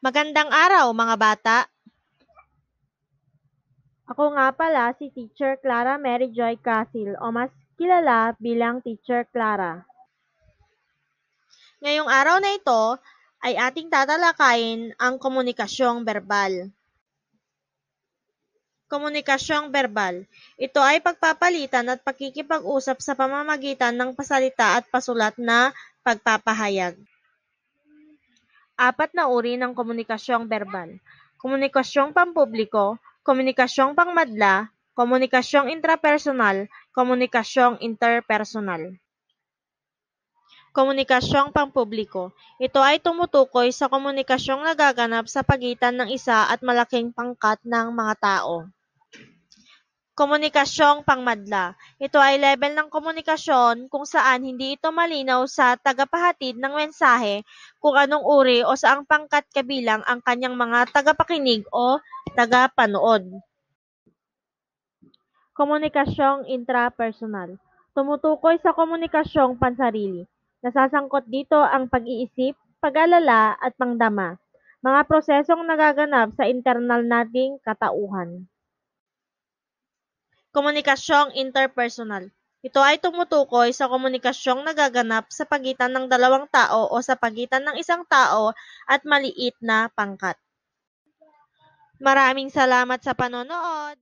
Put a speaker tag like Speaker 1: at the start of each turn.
Speaker 1: Magandang araw, mga bata.
Speaker 2: Ako nga pala si Teacher Clara Mary Joy Casil o mas kilala bilang Teacher Clara.
Speaker 1: Ngayong araw na ito ay ating tatalakayin ang komunikasyong verbal. Komunikasyong verbal. Ito ay pagpapalitan at pakikipag-usap sa pamamagitan ng pasalita at pasulat na pagpapahayag. Apat na uri ng komunikasyong verbal. Komunikasyong pampubliko, komunikasyong pangmadla, komunikasyong intrapersonal, komunikasyong interpersonal. Komunikasyong pampubliko. Ito ay tumutukoy sa komunikasyong nagaganap sa pagitan ng isa at malaking pangkat ng mga tao. Komunikasyong pangmadla. Ito ay level ng komunikasyon kung saan hindi ito malinaw sa tagapahatid ng mensahe kung anong uri o saang pangkat kabilang ang kanyang mga tagapakinig o tagapanood.
Speaker 2: Komunikasyong intrapersonal. Tumutukoy sa komunikasyong pansarili. Nasasangkot dito ang pag-iisip, pag-alala at pangdama, mga prosesong nagaganap sa internal nating katauhan.
Speaker 1: Komunikasyong interpersonal. Ito ay tumutukoy sa komunikasyong nagaganap sa pagitan ng dalawang tao o sa pagitan ng isang tao at maliit na pangkat. Maraming salamat sa panonood!